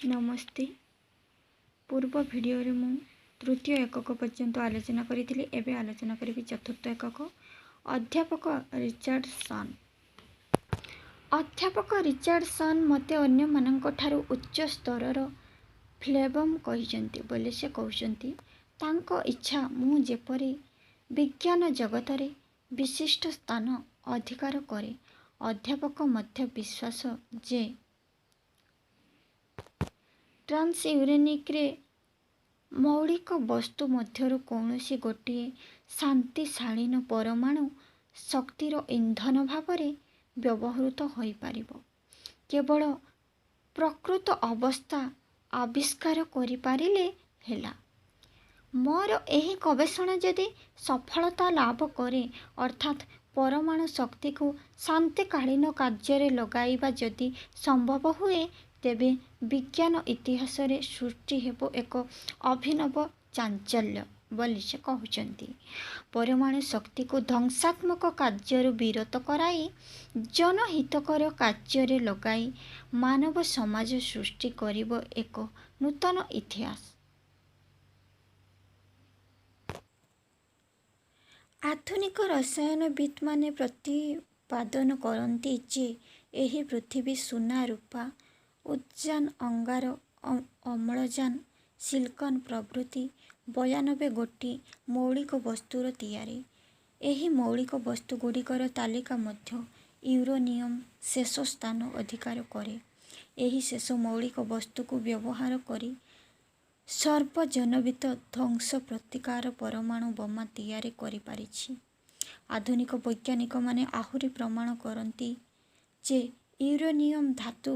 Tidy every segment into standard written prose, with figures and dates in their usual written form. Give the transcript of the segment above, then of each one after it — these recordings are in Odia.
नमस्ते। पूर्व भिडियो रे मु तृतीय एकक पर्यंत आलोचना करी एबे आलोचना करी चतुर्थ एकक। अध्यापक रिचर्डसन। अध्यापक रिचर्डसन मते अन्य मानक ठारू उच्च स्तरर फ्लेबम कहिसंती बोले से कहउसंती तांको इच्छा मु जेपरी विज्ञान जगतरे विशिष्ट स्थान अधिकार करे। अध्यापक मध्य विश्वास जे ट्रांसयूरेनिक रे मौलिक वस्तु मध्यरु कौनसी गोटिए शांतिशालीन परमाणु शक्तिर इंधन भावरे व्यवहृत होई पारिबो। केवल प्रकृत अवस्था आविष्कार करि पारिले हेला। मोर एही गवेषणा यदि सफलता लाभ करे अर्थात परमाणु शक्ति को शांतिकालीन कार्य लगाइबा यदि संभव हुए तेबे विज्ञान इतिहास रे सृष्टि हेबो एक अभिनव चांचल्य बोली से कहउचंती। परमाणु शक्ति को ध्वंसात्मक कार्य विरत कराई जनहितकर कार्य लगाई मानव समाज सृष्टि करिबो एक नूतन इतिहास। आधुनिक रसायनविद माने प्रतिपादन करती जे एही पृथ्वी सुना रूपा उद्जान अंगार अम्लजान सिलिकन प्रभृति 92 गोटी मौलिक वस्तुर तैयारी। एही मौलिक वस्तु गुड़िकर तालिका मध्य यूरेनियम शेष स्थान अधिकार करे। एही शेष मौलिक वस्तु को व्यवहार करी सर्वजनवित ध्वंस प्रतिकार परमाणु बोमा तैयारी करि पारिछि। आधुनिक वैज्ञानिक माने आहुरी प्रमाण करती जे यूरेनियम धातु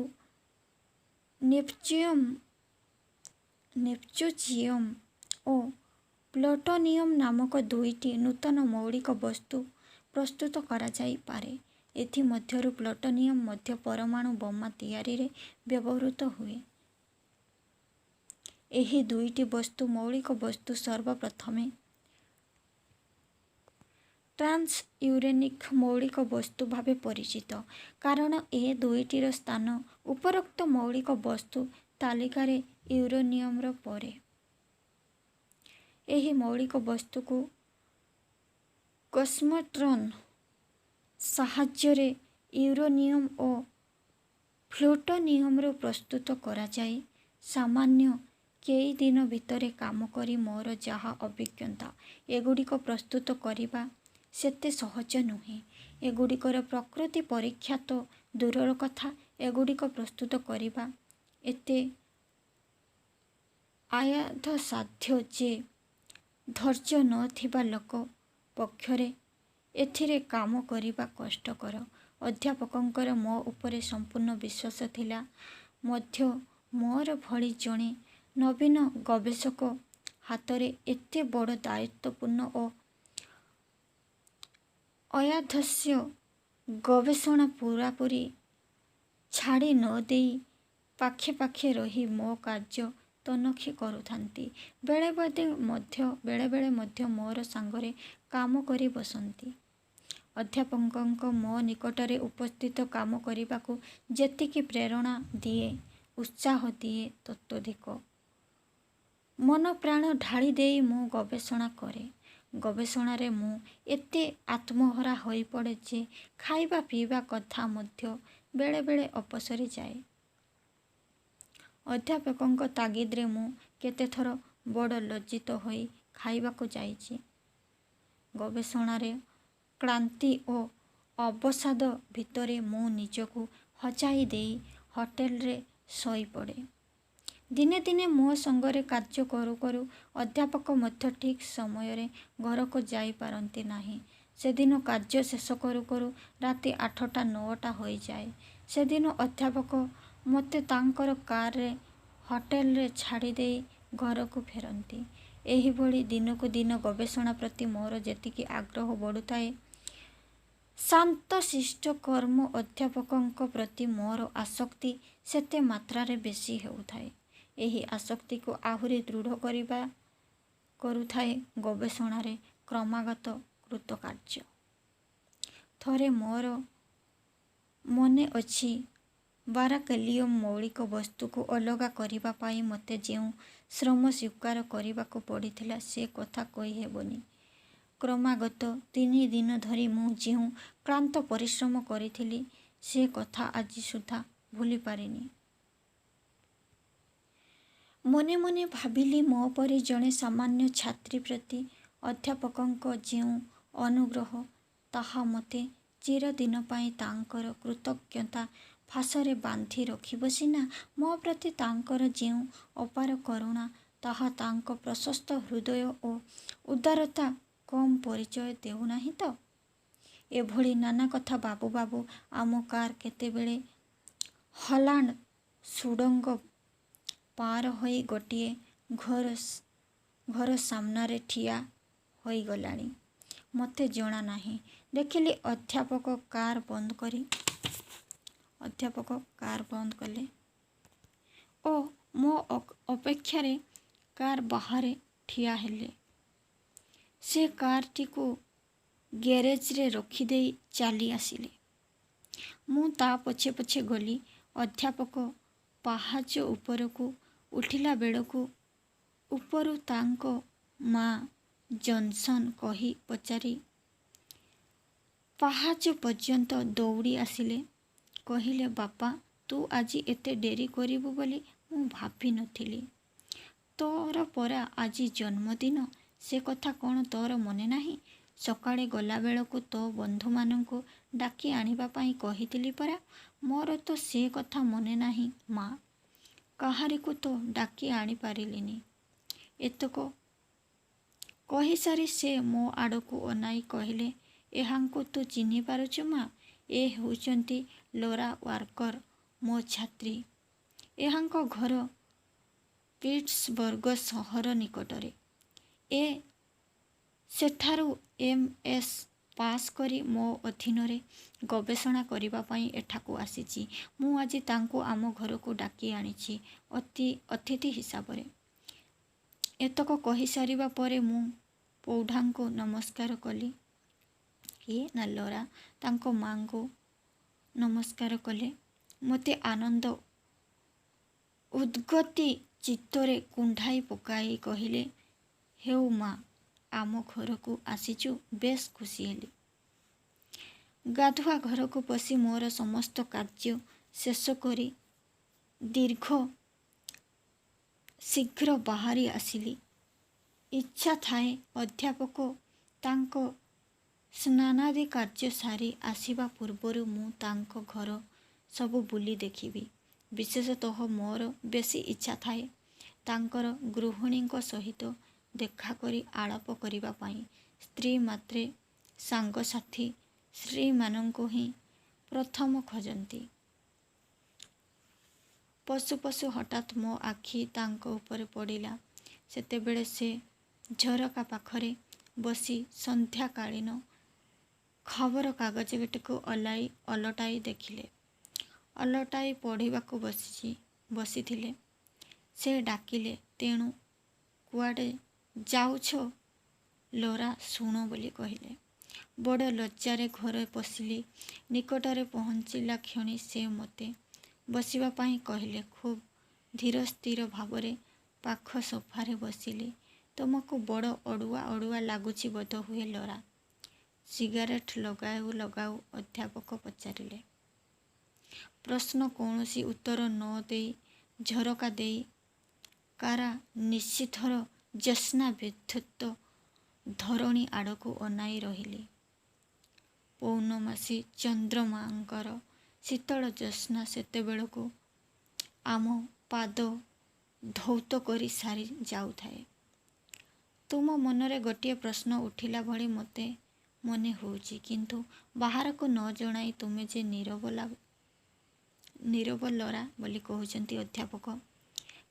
नेप्च्यूजियम और प्लूटोनियम नामक दुईटी नूतन मौलिक वस्तु प्रस्तुत करा जाई पारे। एथि मध्यरु प्लूटोनियम मध्य परमाणु बोमा तैयारी रे व्यवहृत हुए। एही दुईटी वस्तु मौलिक वस्तु सर्वप्रथमे ट्रांसयूरेनिक मौलिक वस्तु भावे परिचित कारण ए दुईटीर स्थान उपरोक्त मौलिक वस्तु तालिकार यूरेनियम परे। एही मौलिक वस्तु को कस्मोट्रॉन साहाय्य यूरेनियम और प्लूटोनियम प्रस्तुत करा जाए। सामान्य कई दिन भितरे काम करी मोर जहा अभिज्ञता एगुड़िक प्रस्तुत करिबा सेते सहज नुहे। एगुड़िकर प्रकृति परीक्षा तो दूरर कथा एगुड़िक प्रस्तुत करिबा एते आयाध साध्य जे धैर्य नथिबा लोक पक्षरे एथिरे काम करिबा कष्टकर। अध्यापकंकर मो उपरे संपूर्ण विश्वास थिला मध्य मोर भली जणे नवीन गवेषक हातरे एते बड़ दायित्वपूर्ण और अयाधस्य गवेषणा पूरापूरी छाड़ी न देई पाखे पाखे रही मो कार्य तनखी करुथांती। बेले बेले मध्य मोर सांगरे काम करी बसंती। अध्यापक मो निकटरे उपस्थित काम करिबाकू जेतिकी प्रेरणा दिए उत्साह दिए तत्वधिक मन प्राण ढाली देई मु गवेषणा करे। गवेषणारे मु एते आत्महरा होई पड़े जे खाइबा पीवा कथा मध्य बेले बेले अपसरी जाए। अध्यापकंक तागिदरे मु केते थर बड़ लज्जित होई खाइबाकू जाइछि। गवेषणारे क्लांति और अवसाद भितरे मु निजकू हजाई देई होटेल रे सोई पड़े। दिने दिने मो संगरे कार्य करू करू अध्यापक मध्य ठीक समय रे घर को जाई पारंती नाही। से दिन कार्य शेष करू करू राति 8टा 9टा होई जाए। से दिन अध्यापक मते तांकर कार रे होटेल रे छाड़ी देई घर को फेरंती। एही भली दिनकू दिन गवेषणा प्रति मोर जेतिकी आग्रह बढ़ुताए शांत शिष्ट कर्म अध्यापकंक प्रति मोर आसक्ति सेते मात्रारे बेसी हेउथाए। एही आसक्ति को आहुरी दृढ़ करुथाए गवेषणारे क्रमागत कृतकार्य। थरे मोर मने अछि ବାରାକେଲିୟମ୍ ମୌଳିକ ବସ୍ତୁକୁ ଅଲଗା କରିବା ପାଇଁ ମୋତେ ଯେଉଁ ଶ୍ରମ ସ୍ୱୀକାର କରିବାକୁ ପଡ଼ିଥିଲା ସେ କଥା କହିହେବନି। କ୍ରମାଗତ 3 ଦିନ ଧରି ମୁଁ ଯେଉଁ କ୍ଳାନ୍ତ ପରିଶ୍ରମ କରିଥିଲି ସେ କଥା ଆଜି ସୁଦ୍ଧା ଭୁଲି ପାରିନି। ମନେ ମନେ ଭାବିଲି ମୋ ପରି ଜଣେ ସାମାନ୍ୟ ଛାତ୍ରୀ ପ୍ରତି ଅଧ୍ୟାପକଙ୍କ ଯେଉଁ ଅନୁଗ୍ରହ ତାହା ମୋତେ ଚିରଦିନ ପାଇଁ ତାଙ୍କର କୃତଜ୍ଞତା ଫାଶରେ ବାନ୍ଧି ରଖିବ ସିନା, ମୋ ପ୍ରତି ତାଙ୍କର ଯେଉଁ ଅପାର କରୁଣା ତାହା ତାଙ୍କ ପ୍ରଶସ୍ତ ହୃଦୟ ଓ ଉଦାରତା କମ୍ ପରିଚୟ ଦେଉନାହିଁ ତ? ଏଭଳି ନାନା କଥା ଭାବୁ ଭାବୁ ଆମ କାର୍ କେତେବେଳେ ହଲାଣ୍ଡ ସୁଡ଼ଙ୍ଗ ପାର ହୋଇ ଗୋଟିଏ ଘର ସାମ୍ନାରେ ଠିଆ ହୋଇଗଲାଣି। ମୋତେ ଜଣା ନାହିଁ। ଦେଖିଲି ଅଧ୍ୟାପକ କାର୍ ବନ୍ଦ କଲେ ଓ ମୋ ଅପେକ୍ଷାରେ କାର୍ ବାହାରେ ଠିଆ ହେଲେ। ସେ କାର୍ଟିକୁ ଗ୍ୟାରେଜରେ ରଖିଦେଇ ଚାଲି ଆସିଲେ। ମୁଁ ତା ପଛେ ପଛେ ଗଲି। ଅଧ୍ୟାପକ ପାହାଚ ଉପରକୁ ଉଠିଲା ବେଳକୁ ଉପରୁ ତାଙ୍କ ମା ଜନସନ୍ କହି ପଚାରି ପାହାଚ ପର୍ଯ୍ୟନ୍ତ ଦୌଡ଼ି ଆସିଲେ। କହିଲେ, ବାପା, ତୁ ଆଜି ଏତେ ଡେରି କରିବୁ ବୋଲି ମୁଁ ଭାବି ନଥିଲି। ତୋର ପରା ଆଜି ଜନ୍ମଦିନ। ସେ କଥା କ'ଣ ତୋର ମନେ ନାହିଁ? ସକାଳେ ଗଲାବେଳକୁ ତୋ ବନ୍ଧୁମାନଙ୍କୁ ଡାକି ଆଣିବା ପାଇଁ କହିଥିଲି ପରା। ମୋର ତ ସେ କଥା ମନେ ନାହିଁ ମା। କାହାରିକୁ ତ ଡାକି ଆଣିପାରିଲିନି। ଏତକ କହିସାରି ସେ ମୋ ଆଡ଼କୁ ଅନାଇ କହିଲେ, ଏହାଙ୍କୁ ତୁ ଚିହ୍ନି ପାରୁଛୁ ମା? ଏ ହେଉଛନ୍ତି ଲୋରା ୱାର୍କର, ମୋ ଛାତ୍ରୀ। ଏହାଙ୍କ ଘର ପିଟ୍ସବର୍ଗ ସହର ନିକଟରେ। ଏ ସେଠାରୁ MS ପାସ୍ କରି ମୋ ଅଧୀନରେ ଗବେଷଣା କରିବା ପାଇଁ ଏଠାକୁ ଆସିଛି। ମୁଁ ଆଜି ତାଙ୍କୁ ଆମ ଘରକୁ ଡାକି ଆଣିଛି ଅତିଥି ହିସାବରେ। ଏତକ କହିସାରିବା ପରେ ମୁଁ ପୌଢ଼ାଙ୍କୁ ନମସ୍କାର କଲି। କିଏ ନା ଲୋରା ତାଙ୍କ ମାଙ୍କୁ ନମସ୍କାର କଲେ। ମୋତେ ଆନନ୍ଦ ଉଦ୍ଗତି ଚିତ୍ତରେ କୁଣ୍ଢାଇ ପକାଇ କହିଲେ, ହେଉ ମା, ଆମ ଘରକୁ ଆସିଛୁ, ବେଶ୍ ଖୁସି ହେଲି। ଗାଧୁଆ ଘରକୁ ପଶି ମୋର ସମସ୍ତ କାର୍ଯ୍ୟ ଶେଷ କରି ଶୀଘ୍ର ବାହାରି ଆସିଲି। ଇଚ୍ଛା ଥାଏ ଅଧ୍ୟାପକ ତାଙ୍କ ସ୍ନାନାଦି କାର୍ଯ୍ୟ ସାରି ଆସିବା ପୂର୍ବରୁ ମୁଁ ତାଙ୍କ ଘର ସବୁ ବୁଲି ଦେଖିବି। ବିଶେଷତଃ ମୋର ବେଶୀ ଇଚ୍ଛା ଥାଏ ତାଙ୍କର ଗୃହିଣୀଙ୍କ ସହିତ ଦେଖା କରି ଆଳାପ କରିବା ପାଇଁ। ସ୍ତ୍ରୀ ମାତ୍ରେ ସାଙ୍ଗସାଥୀ ସ୍ତ୍ରୀମାନଙ୍କୁ ହିଁ ପ୍ରଥମ ଖୋଜନ୍ତି। ପଶୁ ପଶୁ ହଠାତ୍ ମୋ ଆଖି ତାଙ୍କ ଉପରେ ପଡ଼ିଲା। ସେତେବେଳେ ସେ ଝରକା ପାଖରେ ବସି ସନ୍ଧ୍ୟାକାଳୀନ ଖବରକାଗଜଟିକୁ ଓଲଟାଇ ଦେଖିଲେ। ଓଲଟାଇ ପଢ଼ିବାକୁ ବସିଥିଲେ। ସେ ଡାକିଲେ, ତେଣୁ କୁଆଡ଼େ ଯାଉଛ ଲୋରା, ଶୁଣ ବୋଲି କହିଲେ। ବଡ଼ ଲଜ୍ଜାରେ ଘରେ ପଶିଲି। ନିକଟରେ ପହଞ୍ଚିଲା କ୍ଷଣି ସେ ମୋତେ ବସିବା ପାଇଁ କହିଲେ। ଖୁବ୍ ଧୀର ସ୍ଥିର ଭାବରେ ପାଖ ସୋଫାରେ ବସିଲି। ତୁମକୁ ବଡ଼ ଅଡ଼ୁଆ ଅଡ଼ୁଆ ଲାଗୁଛି ବୋଧହୁଏ ଲୋରା? ସିଗାରେଟ୍ ଲଗାଉ ଲଗାଉ ଅଧ୍ୟାପକ ପଚାରିଲେ। ପ୍ରଶ୍ନ କୌଣସି ଉତ୍ତର ନ ଦେଇ ଝରକା ଦେଇ କାରା ନିଶୀଥର ଜ୍ୟୋତ୍ସ୍ନା ବିଧୃତ ଧରଣୀ ଆଡ଼କୁ ଅନାଇ ରହିଲି। ପୌର୍ଣ୍ଣମାସୀ ଚନ୍ଦ୍ରମାଙ୍କର ଶୀତଳ ଜ୍ୟୋତ୍ସ୍ନା ସେତେବେଳକୁ ଆମ ପାଦ ଧୌତ କରି ସାରି ଯାଉଥାଏ। ତୁମ ମନରେ ଗୋଟିଏ ପ୍ରଶ୍ନ ଉଠିଲା ଭଳି ମୋତେ ମନେ ହେଉଛି, କିନ୍ତୁ ବାହାରକୁ ନ ଜଣାଇ ତୁମେ ଯେ ନୀରବ ଲୋରା ବୋଲି କହୁଛନ୍ତି ଅଧ୍ୟାପକ।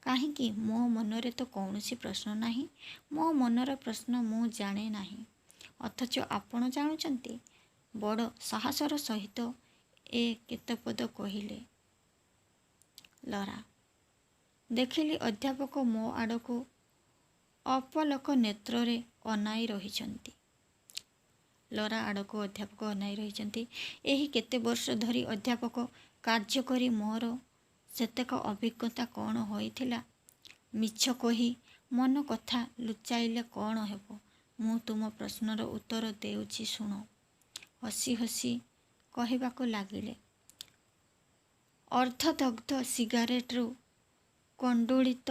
କାହିଁକି? ମୋ ମନରେ ତ କୌଣସି ପ୍ରଶ୍ନ ନାହିଁ। ମୋ ମନର ପ୍ରଶ୍ନ ମୁଁ ଜାଣେ ନାହିଁ, ଅଥଚ ଆପଣ ଜାଣୁଛନ୍ତି। ବଡ଼ ସାହସର ସହିତ ଏ କେତେପଦ କହିଲେ ଲୋରା। ଦେଖିଲି ଅଧ୍ୟାପକ ମୋ ଆଡ଼କୁ ଅପଲକ ନେତ୍ରରେ ଅନାଇ ରହିଛନ୍ତି। ଲୋରା ଆଡ଼କୁ ଅଧ୍ୟାପକ ଅନାଇ ରହିଛନ୍ତି। ଏହି କେତେ ବର୍ଷ ଧରି ଅଧ୍ୟାପକ କାର୍ଯ୍ୟ କରି ମୋର ସେତେକ ଅଭିଜ୍ଞତା କ'ଣ ହୋଇଥିଲା? ମିଛ କହି ମନ କଥା ଲୁଚାଇଲେ କ'ଣ ହେବ? ମୁଁ ତୁମ ପ୍ରଶ୍ନର ଉତ୍ତର ଦେଉଛି ଶୁଣ। ହସି ହସି କହିବାକୁ ଲାଗିଲେ। ଅର୍ଦ୍ଧଦଗ୍ଧ ସିଗାରେଟରୁ କଣ୍ଡୁଳିତ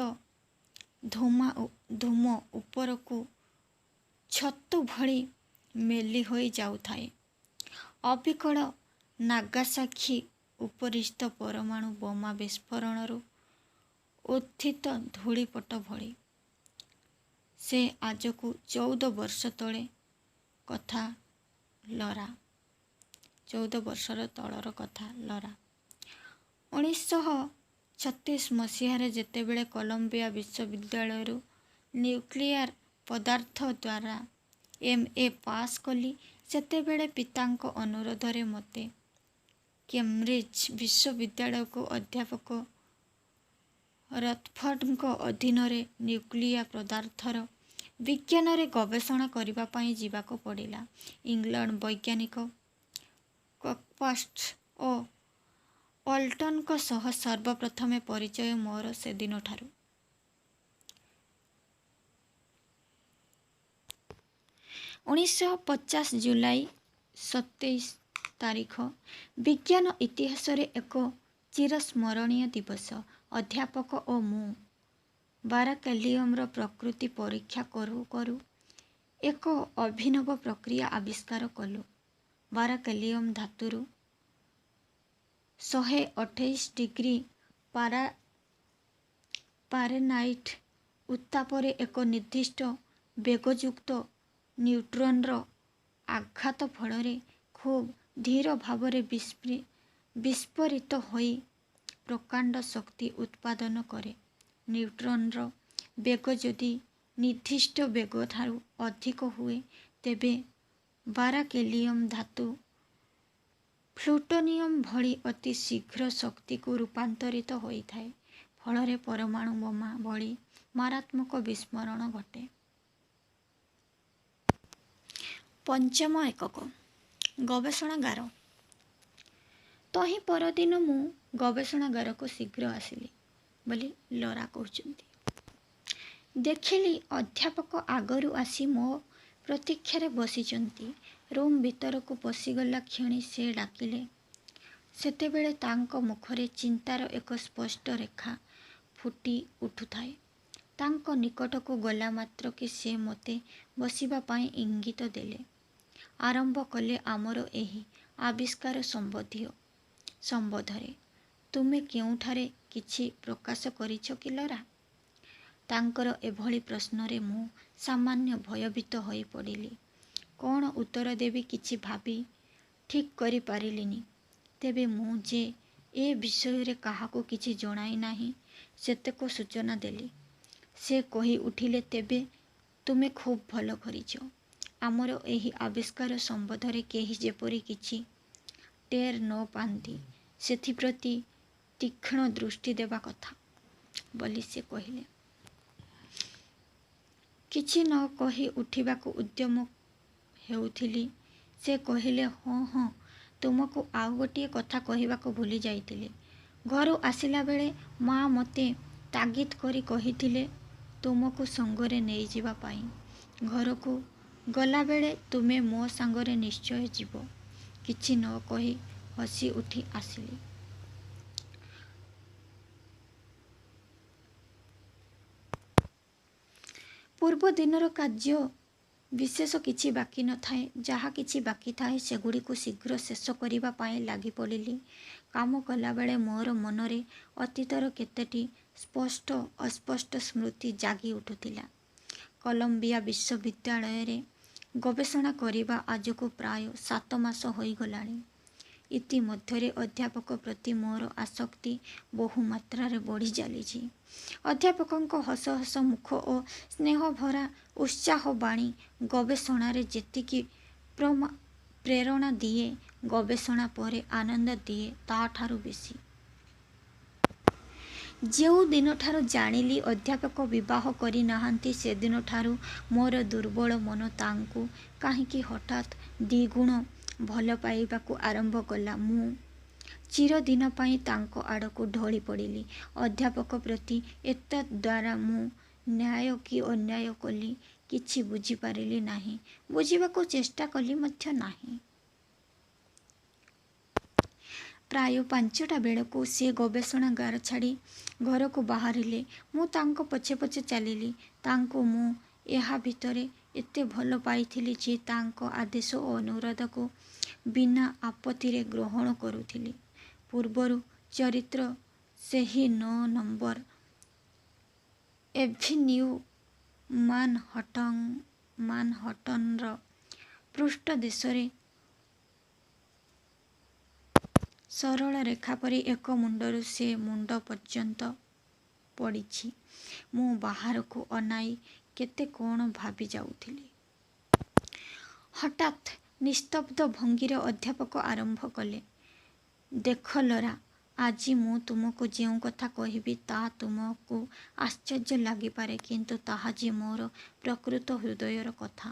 ଧୂମ ଉପରକୁ ଛତୁ ଭଳି ମେଲି ହୋଇ ଯାଉଥାଏ। ଅବିକଳ ନାଗାସାକ୍ଷୀ ଉପରିସ୍ଥ ପରମାଣୁ ବୋମା ବିସ୍ଫୋରଣରୁ ଉତ୍ଥିତ ଧୂଳିପଟ ଭଳି। ସେ ଆଜକୁ 14 ବର୍ଷ ତଳେ କଥା ଲରା। 14 ବର୍ଷର ତଳର କଥା ଲରା। 1936 ମସିହାରେ ଯେତେବେଳେ କଲମ୍ବିଆ ବିଶ୍ୱବିଦ୍ୟାଳୟରୁ ନ୍ୟୁକ୍ଲିୟର ପଦାର୍ଥ ଦ୍ୱାରା MA ପାସ୍ କଲି, ସେତେବେଳେ ପିତାଙ୍କ ଅନୁରୋଧରେ ମୋତେ କେମ୍ବ୍ରିଜ ବିଶ୍ୱବିଦ୍ୟାଳୟକୁ ଅଧ୍ୟାପକ ରଥଫର୍ଡଙ୍କ ଅଧୀନରେ ନ୍ୟୁକ୍ଲିୟ ପଦାର୍ଥର ବିଜ୍ଞାନରେ ଗବେଷଣା କରିବା ପାଇଁ ଯିବାକୁ ପଡ଼ିଲା। ଇଂଲଣ୍ଡ ବୈଜ୍ଞାନିକ କକ୍ସପାର୍ଟ ଓ ଅଲ୍ଟନ୍ଙ୍କ ସହ ସର୍ବପ୍ରଥମେ ପରିଚୟ ମୋର ସେଦିନଠାରୁ। 1950 ଜୁଲାଇ 27 ତାରିଖ ବିଜ୍ଞାନ ଇତିହାସରେ ଏକ ଚିରସ୍ମରଣୀୟ ଦିବସ। ଅଧ୍ୟାପକ ଓ ମୁଁ ବାରାକେଲିୟମର ପ୍ରକୃତି ପରୀକ୍ଷା କରୁ କରୁ ଏକ ଅଭିନବ ପ୍ରକ୍ରିୟା ଆବିଷ୍କାର କଲୁ। ବାରାକେଲିୟମ ଧାତୁରୁ 128 ଡିଗ୍ରୀ ଫାରେନହାଇଟ୍ ଉତ୍ତାପରେ ଏକ ନିର୍ଦ୍ଦିଷ୍ଟ ବେଗଯୁକ୍ତ ନ୍ୟୁଟ୍ରନର ଆଘାତ ଫଳରେ ଖୁବ୍ ଧୀର ଭାବରେ ବିସ୍ଫୋରିତ ହୋଇ ପ୍ରକାଣ୍ଡ ଶକ୍ତି ଉତ୍ପାଦନ କରେ। ନ୍ୟୁଟ୍ରନର ବେଗ ଯଦି ନିର୍ଦ୍ଦିଷ୍ଟ ବେଗଠାରୁ ଅଧିକ ହୁଏ, ତେବେ ବାରାକେଲିୟମ ଧାତୁ ପ୍ଲୁଟୋନିୟମ ଭଳି ଅତି ଶୀଘ୍ର ଶକ୍ତିକୁ ରୂପାନ୍ତରିତ ହୋଇଥାଏ। ଫଳରେ ପରମାଣୁ ବୋମା ଭଳି ମାରାତ୍ମକ ବିସ୍ଫୋରଣ ଘଟେ। ପଞ୍ଚମ ଏକକ ଗବେଷଣାଗାର। ତହିଁ ପରଦିନ ମୁଁ ଗବେଷଣାଗାରକୁ ଶୀଘ୍ର ଆସିଲି ବୋଲି ଲରା କହୁଛନ୍ତି। ଦେଖିଲି ଅଧ୍ୟାପକ ଆଗରୁ ଆସି ମୋ ପ୍ରତୀକ୍ଷାରେ ବସିଛନ୍ତି। ରୁମ୍ ଭିତରକୁ ପଶିଗଲା କ୍ଷଣି ସେ ଡାକିଲେ। ସେତେବେଳେ ତାଙ୍କ ମୁଖରେ ଚିନ୍ତାର ଏକ ସ୍ପଷ୍ଟ ରେଖା ଫୁଟି ଉଠୁଥାଏ। ତାଙ୍କ ନିକଟକୁ ଗଲା ମାତ୍ରକେ ସେ ମୋତେ ବସିବା ପାଇଁ ଇଙ୍ଗିତ ଦେଲେ। ଆରମ୍ଭ କଲେ ଆମର ଏହି ଆବିଷ୍କାର ସମ୍ବନ୍ଧରେ। ତୁମେ କେଉଁଠାରେ କିଛି ପ୍ରକାଶ କରିଛ କି ଲରା? ତାଙ୍କର ଏଭଳି ପ୍ରଶ୍ନରେ ମୁଁ ସାମାନ୍ୟ ଭୟଭୀତ ହୋଇ ପଡ଼ିଲି। କ'ଣ ଉତ୍ତର ଦେବି କିଛି ଭାବି ଠିକ୍ କରିପାରିଲିନି। ତେବେ ମୁଁ ଯେ ଏ ବିଷୟରେ କାହାକୁ କିଛି ଜଣାଇ ନାହିଁ, ସେତକ ସୂଚନା ଦେଲି। ସେ କହି ଉଠିଲେ, ତେବେ ତୁମେ ଖୁବ୍ ଭଲ କରିଛ। ଆମର ଏହି ଆବିଷ୍କାର ସମ୍ବନ୍ଧରେ କେହି ଯେପରି କିଛି ଟେର୍ ନ ପାଆନ୍ତି, ସେଥିପ୍ରତି ତୀକ୍ଷ୍ଣ ଦୃଷ୍ଟି ଦେବା କଥା ବୋଲି ସେ କହିଲେ। କିଛି ନ କହି ଉଠିବାକୁ ଉଦ୍ୟମ ହେଉଥିଲି, ସେ କହିଲେ, ହଁ, ତୁମକୁ ଆଉ ଗୋଟିଏ କଥା କହିବାକୁ ଭୁଲି ଯାଇଥିଲି। ଘରୁ ଆସିଲା ବେଳେ ମା ମୋତେ ତାଗିଦ୍ କରି କହିଥିଲେ ତୁମକୁ ସଙ୍ଗରେ ନେଇଯିବା ପାଇଁ। ଘରକୁ ଗଲାବେଳେ ତୁମେ ମୋ ସାଙ୍ଗରେ ନିଶ୍ଚୟ ଯିବ। କିଛି ନ କହି ହସି ଉଠି ଆସିଲି। ପୂର୍ବ ଦିନର କାର୍ଯ୍ୟ ବିଶେଷ କିଛି ବାକି ନଥାଏ। ଯାହା କିଛି ବାକି ଥାଏ ସେଗୁଡ଼ିକୁ ଶୀଘ୍ର ଶେଷ କରିବା ପାଇଁ ଲାଗି ପଡ଼ିଲି। କାମ କଲାବେଳେ ମୋର ମନରେ ଅତୀତର କେତୋଟି ସ୍ପଷ୍ଟ ଅସ୍ପଷ୍ଟ ସ୍ମୃତି ଜାଗି ଉଠୁଥିଲା। କଲମ୍ବିଆ ବିଶ୍ୱବିଦ୍ୟାଳୟରେ ଗବେଷଣା କରିବା ଆଜକୁ ପ୍ରାୟ 7 ମାସ ହୋଇଗଲାଣି। ଇତିମଧ୍ୟରେ ଅଧ୍ୟାପକ ପ୍ରତି ମୋର ଆସକ୍ତି ବହୁ ମାତ୍ରାରେ ବଢ଼ି ଚାଲିଛି। ଅଧ୍ୟାପକଙ୍କ ହସ ହସ ମୁଖ ଓ ସ୍ନେହଭରା ଉତ୍ସାହ ବାଣୀ ଗବେଷଣାରେ ଯେତିକି ପ୍ରେରଣା ଦିଏ, ଗବେଷଣା ପରେ ଆନନ୍ଦ ଦିଏ ତାଠାରୁ ବେଶୀ। ଯେଉଁ ଦିନଠାରୁ ଜାଣିଲି ଅଧ୍ୟାପକ ବିବାହ କରିନାହାନ୍ତି, ସେଦିନଠାରୁ ମୋର ଦୁର୍ବଳ ମନ ତାଙ୍କୁ କାହିଁକି ହଠାତ୍ ଦ୍ୱିଗୁଣ ଭଲ ପାଇବାକୁ ଆରମ୍ଭ କଲା। ମୁଁ ଚିରଦିନ ପାଇଁ ତାଙ୍କ ଆଡ଼କୁ ଢଳି ପଡ଼ିଲି। ଅଧ୍ୟାପକ ପ୍ରତି ଏତଦ୍ ଦ୍ୱାରା ମୁଁ ନ୍ୟାୟ କି ଅନ୍ୟାୟ କଲି କିଛି ବୁଝିପାରିଲି ନାହିଁ। ବୁଝିବାକୁ ଚେଷ୍ଟା କଲି ମଧ୍ୟ ନାହିଁ। ପ୍ରାୟ 5ଟା ବେଳକୁ ସେ ଗବେଷଣାଗାର ଛାଡ଼ି ଘରକୁ ବାହାରିଲେ। ମୁଁ ତାଙ୍କ ପଛେ ପଛେ ଚାଲିଲି। ତାଙ୍କୁ ମୁଁ ଏହା ଭିତରେ ଏତେ ଭଲ ପାଇଥିଲି ଯେ ତାଙ୍କ ଆଦେଶ ଓ ଅନୁରୋଧକୁ ବିନା ଆପତ୍ତିରେ ଗ୍ରହଣ କରୁଥିଲି। ପୂର୍ବରୁ ଚରିତ୍ର ସେହି 9 ନମ୍ବର ଏଭିନ୍ୟୁ ମାନହଟନର ପୃଷ୍ଠଦେଶରେ ସରଳ ରେଖା ପରି ଏକ ମୁଣ୍ଡରୁ ସେ ମୁଣ୍ଡ ପର୍ଯ୍ୟନ୍ତ ପଡ଼ିଛି। ମୁଁ ବାହାରକୁ ଅନାଇ କେତେ କ'ଣ ଭାବି ଯାଉଥିଲି। ହଠାତ୍ ନିସ୍ତବ୍ଧ ଭଙ୍ଗୀରେ ଅଧ୍ୟାପକ ଆରମ୍ଭ କଲେ, ଦେଖ ଲରା, ଆଜି ମୁଁ ତୁମକୁ ଯେଉଁ କଥା କହିବି ତାହା ତୁମକୁ ଆଶ୍ଚର୍ଯ୍ୟ ଲାଗିପାରେ, କିନ୍ତୁ ତାହା ଯେ ମୋର ପ୍ରକୃତ ହୃଦୟର କଥା।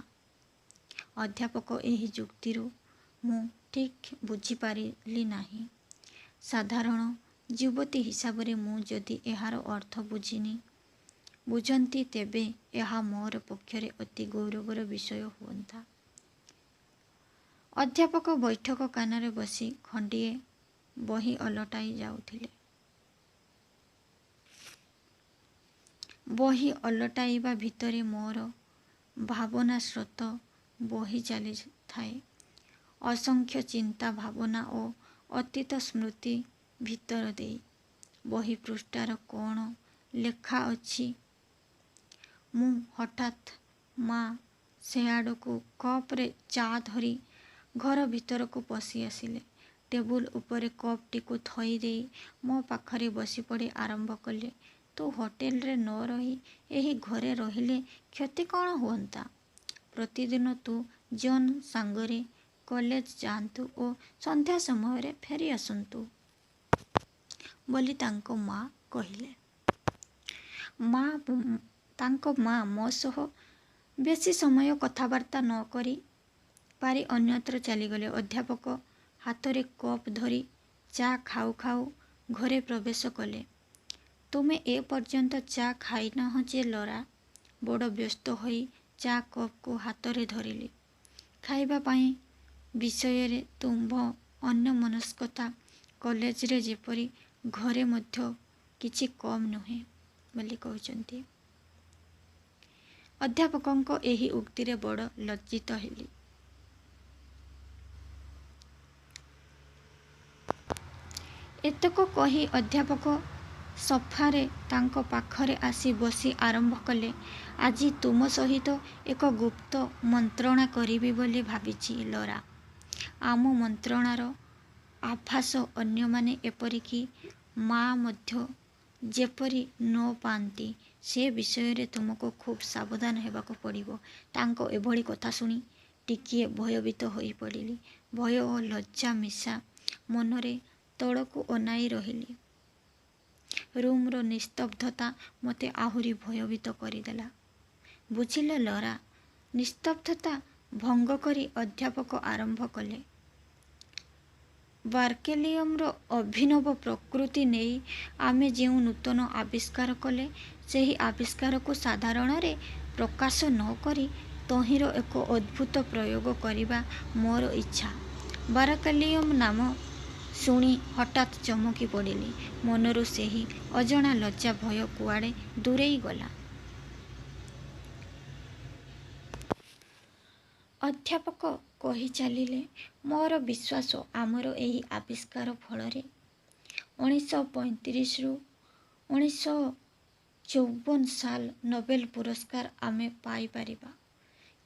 ଅଧ୍ୟାପକ ଏହି ଯୁକ୍ତିରୁ ମୁଁ ଠିକ୍ ବୁଝିପାରିଲି ନାହିଁ। ସାଧାରଣ ଯୁବତୀ ହିସାବରେ ମୁଁ ଯଦି ଏହାର ଅର୍ଥ ବୁଝନ୍ତି ତେବେ ଏହା ମୋର ପକ୍ଷରେ ଅତି ଗୌରବର ବିଷୟ ହୁଅନ୍ତା। ଅଧ୍ୟାପକ ବୈଠକଖାନାରେ ବସି ଖଣ୍ଡିଏ ବହି ଓଲଟାଇ ଯାଉଥିଲେ। ବହି ଓଲଟାଇବା ଭିତରେ ମୋର ଭାବନା ସ୍ରୋତ ବହି ଚାଲିଥାଏ। ଅସଂଖ୍ୟ ଚିନ୍ତା, ଭାବନା ଓ ଅତୀତ ସ୍ମୃତି ଭିତର ଦେଇ। ବହି ପୃଷ୍ଠାର କ'ଣ ଲେଖା ଅଛି। ମୁଁ ହଠାତ୍ ମା ସେଆଡ଼କୁ କପ୍ରେ ଚା' ଧରି ଘର ଭିତରକୁ ପଶି ଆସିଲେ। ଟେବୁଲ ଉପରେ କପ୍ଟିକୁ ଥୋଇ ଦେଇ ମୋ ପାଖରେ ବସିପଡ଼ି ଆରମ୍ଭ କଲେ, ତୁ ହୋଟେଲରେ ନ ରହି ଏହି ଘରେ ରହିଲେ କ୍ଷତି କ'ଣ ହୁଅନ୍ତା? ପ୍ରତିଦିନ ତୁ ଜନ୍ ସାଙ୍ଗରେ କଲେଜ ଯାଆନ୍ତୁ ଓ ସନ୍ଧ୍ୟା ସମୟରେ ଫେରି ଆସନ୍ତୁ ବୋଲି ତାଙ୍କ ମା କହିଲେ। ତାଙ୍କ ମା ମୋ ସହ ବେଶୀ ସମୟ କଥାବାର୍ତ୍ତା ନ କରି ପାରି ଅନ୍ୟତ୍ର ଚାଲିଗଲେ। ଅଧ୍ୟାପକ ହାତରେ କପ୍ ଧରି ଚା' ଖାଉ ଖାଉ ଘରେ ପ୍ରବେଶ କଲେ। ତୁମେ ଏ ପର୍ଯ୍ୟନ୍ତ ଚା' ଖାଇନାହଁ ଯେ ଲରା? ବଡ଼ ବ୍ୟସ୍ତ ହୋଇ ଚା' କପ୍କୁ ହାତରେ ଧରିଲି। ଖାଇବା ପାଇଁ ବିଷୟରେ ତୁମ୍ଭ ଅନ୍ୟମନସ୍କତା କଲେଜରେ ଯେପରି ଘରେ ମଧ୍ୟ କିଛି କମ୍ ନୁହେଁ ବୋଲି କହିଛନ୍ତି। ଅଧ୍ୟାପକଙ୍କ ଏହି ଉକ୍ତିରେ ବଡ଼ ଲଜ୍ଜିତ ହେଲି। ଏତକ କହି ଅଧ୍ୟାପକ ସୋଫାରେ ତାଙ୍କ ପାଖରେ ଆସି ବସି ଆରମ୍ଭ କଲେ, ଆଜି ତୁମ ସହିତ ଏକ ଗୁପ୍ତ ମନ୍ତ୍ରଣା କରିବି ବୋଲି ଭାବିଛି ଲରା। ଆମ ମନ୍ତ୍ରଣାର ଆଭାସ ଅନ୍ୟମାନେ ଏପରିକି ମା ମଧ୍ୟ ଯେପରି ନ ପାଆନ୍ତି ସେ ବିଷୟରେ ତୁମକୁ ଖୁବ୍ ସାବଧାନ ହେବାକୁ ପଡ଼ିବ। ତାଙ୍କ ଏଭଳି କଥା ଶୁଣି ଟିକିଏ ଭୟଭୀତ ହୋଇପଡ଼ିଲି। ଭୟ ଓ ଲଜ୍ଜା ମିଶା ମନରେ ତଳକୁ ଅନାଇ ରହିଲି। ରୁମ୍ର ନିସ୍ତବ୍ଧତା ମୋତେ ଆହୁରି ଭୟଭୀତ କରିଦେଲା। ବୁଝିଲ ଲରା, ନିସ୍ତବ୍ଧତା ଭଙ୍ଗ କରି ଅଧ୍ୟାପକ ଆରମ୍ଭ କଲେ, ବାର୍କେଲିୟମର ଅଭିନବ ପ୍ରକୃତି ନେଇ ଆମେ ଯେଉଁ ନୂତନ ଆବିଷ୍କାର କଲେ, ସେହି ଆବିଷ୍କାରକୁ ସାଧାରଣରେ ପ୍ରକାଶ ନ କରି ତହିଁର ଏକ ଅଦ୍ଭୁତ ପ୍ରୟୋଗ କରିବା ମୋର ଇଚ୍ଛା। ବାରକେଲିୟମ ନାମ ଶୁଣି ହଠାତ୍ ଚମକି ପଡ଼ିଲି। ମନରୁ ସେହି ଅଜଣା ଲଜ୍ଜା ଭୟ କୁଆଡ଼େ ଦୂରେଇ ଗଲା। ଅଧ୍ୟାପକ କହି ଚାଲିଲେ, ମୋର ବିଶ୍ୱାସ ଆମର ଏହି ଆବିଷ୍କାର ଫଳରେ 1935ରୁ 1954 ସାଲ ନୋବେଲ ପୁରସ୍କାର ଆମେ ପାଇପାରିବା।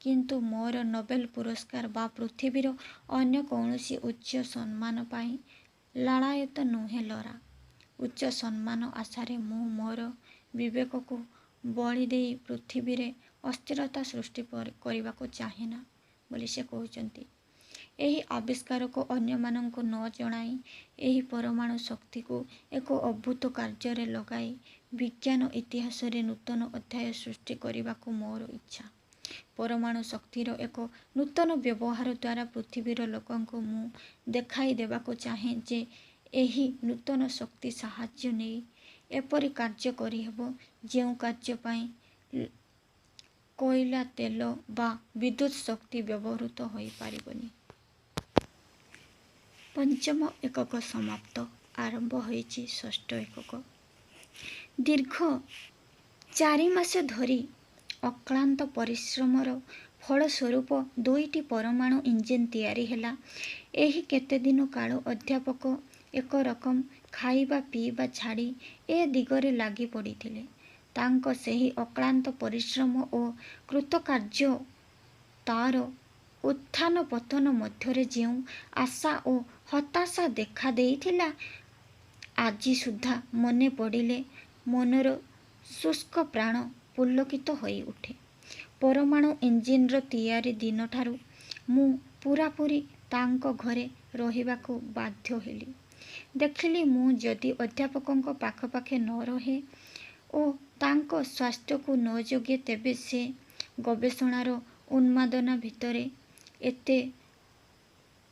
କିନ୍ତୁ ମୋର ନୋବେଲ ପୁରସ୍କାର ବା ପୃଥିବୀର ଅନ୍ୟ କୌଣସି ଉଚ୍ଚ ସମ୍ମାନ ପାଇଁ ଲାଳାୟିତ ନୁହେଁ ଲରା। ଉଚ୍ଚ ସମ୍ମାନ ଆଶାରେ ମୁଁ ମୋର ବିବେକକୁ ବଳି ଦେଇ ପୃଥିବୀରେ ଅସ୍ଥିରତା ସୃଷ୍ଟି କରିବାକୁ ଚାହେଁନା ବୋଲି ସେ କହିଛନ୍ତି। ଏହି ଆବିଷ୍କାରକୁ ଅନ୍ୟମାନଙ୍କୁ ନ ଜଣାଇ ଏହି ପରମାଣୁ ଶକ୍ତିକୁ ଏକ ଅଦ୍ଭୁତ କାର୍ଯ୍ୟରେ ଲଗାଇ ବିଜ୍ଞାନ ଇତିହାସରେ ନୂତନ ଅଧ୍ୟାୟ ସୃଷ୍ଟି କରିବାକୁ ମୋର ଇଚ୍ଛା। ପରମାଣୁ ଶକ୍ତିର ଏକ ନୂତନ ବ୍ୟବହାର ଦ୍ୱାରା ପୃଥିବୀର ଲୋକଙ୍କୁ ମୁଁ ଦେଖାଇ ଦେବାକୁ ଚାହେଁ ଯେ ଏହି ନୂତନ ଶକ୍ତି ସାହାଯ୍ୟ ନେଇ ଏପରି କାର୍ଯ୍ୟ କରିହେବ ଯେଉଁ କାର୍ଯ୍ୟ ପାଇଁ କୋଇଲା, ତେଲ ବା ବିଦ୍ୟୁତ୍ ଶକ୍ତି ବ୍ୟବହୃତ ହୋଇପାରିବନି। ପଞ୍ଚମ ଏକକ ସମାପ୍ତ। ଆରମ୍ଭ ହୋଇଛି ଷଷ୍ଠ ଏକକ। ଦୀର୍ଘ 4 ମାସ ଧରି ଅକ୍ଳାନ୍ତ ପରିଶ୍ରମର ଫଳସ୍ୱରୂପ 2ଟି ପରମାଣୁ ଇଞ୍ଜିନ୍ ତିଆରି ହେଲା। ଏହି କେତେଦିନ କାଳ ଅଧ୍ୟାପକ ଏକରକମ ଖାଇବା ପିଇବା ଛାଡ଼ି ଏ ଦିଗରେ ଲାଗି ପଡ଼ିଥିଲେ। ତାଙ୍କ ସେହି ଅକ୍ଳାନ୍ତ ପରିଶ୍ରମ ଓ କୃତକାର୍ଯ୍ୟ ତାର ଉତ୍ଥାନ ପତନ ମଧ୍ୟରେ ଯେଉଁ ଆଶା ଓ ହତାଶା ଦେଖା ଦେଇଥିଲା, ଆଜି ସୁଦ୍ଧା ମନେ ପଡ଼ିଲେ ମନର ଶୁଷ୍କ ପ୍ରାଣ ପୁଲକିତ ହୋଇ ଉଠେ। ପରମାଣୁ ଇଞ୍ଜିନ୍ର ତିଆରି ଦିନଠାରୁ ମୁଁ ପୂରାପୂରି ତାଙ୍କ ଘରେ ରହିବାକୁ ବାଧ୍ୟ ହେଲି। ଦେଖିଲି ମୁଁ ଯଦି ଅଧ୍ୟାପକଙ୍କ ପାଖେ ନ ରହେ ଓ ତାଙ୍କ ସ୍ୱାସ୍ଥ୍ୟକୁ ନ ଜଗେ ତେବେ ସେ ଗବେଷଣାର ଉନ୍ମାଦନା ଭିତରେ ଏତେ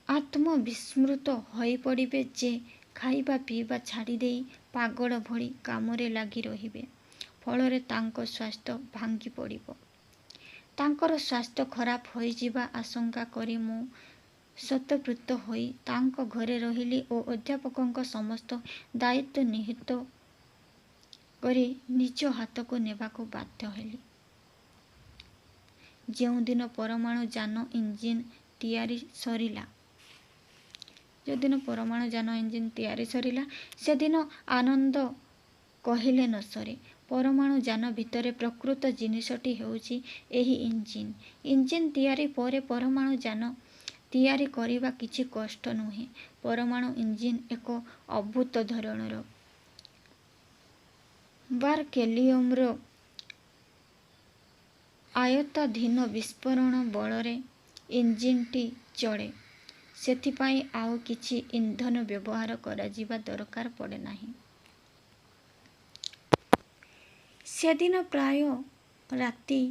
ଆତ୍ମବିସ୍ମୃତ ହୋଇପଡ଼ିବେ ଯେ ଖାଇବା ପିଇବା ଛାଡ଼ିଦେଇ ପାଗଳ ଭଳି କାମରେ ଲାଗି ରହିବେ। ଫଳରେ ତାଙ୍କ ସ୍ୱାସ୍ଥ୍ୟ ଭାଙ୍ଗି ପଡ଼ିବ। ତାଙ୍କର ସ୍ୱାସ୍ଥ୍ୟ ଖରାପ ହୋଇଯିବା ଆଶଙ୍କା କରି ମୁଁ ସ୍ୱତଃସ୍ଫୂର୍ତ୍ତ ହୋଇ ତାଙ୍କ ଘରେ ରହିଲି ଓ ଅଧ୍ୟାପକଙ୍କ ସମସ୍ତ ଦାୟିତ୍ୱ ନିହିତ କରି ନିଜ ହାତକୁ ନେବାକୁ ବାଧ୍ୟ ହେଲି। ଯେଉଁଦିନ ପରମାଣୁ ଯାନ ଇଞ୍ଜିନ୍ ତିଆରି ସରିଲା, ସେଦିନ ଆନନ୍ଦ କହିଲେ ନ ସରେ। ପରମାଣୁ ଯାନ ଭିତରେ ପ୍ରକୃତ ଜିନିଷଟି ହେଉଛି ଏହି ଇଞ୍ଜିନ୍। ଇଞ୍ଜିନ୍ ତିଆରି ପରେ ପରମାଣୁ ଯାନ ତିଆରି କରିବା କିଛି କଷ୍ଟ ନୁହେଁ। ପରମାଣୁ ଇଞ୍ଜିନ୍ ଏକ ଅଦ୍ଭୁତ ଧରଣର ବାର୍କେଲିୟମର ଆୟତ୍ତାଧୀନ ବିସ୍ଫୋରଣ ବଳରେ ଇଞ୍ଜିନ୍ଟି ଚଳେ। ସେଥିପାଇଁ ଆଉ କିଛି ଇନ୍ଧନ ବ୍ୟବହାର କରାଯିବା ଦରକାର ପଡ଼େ ନାହିଁ। ସେଦିନ ପ୍ରାୟ ରାତି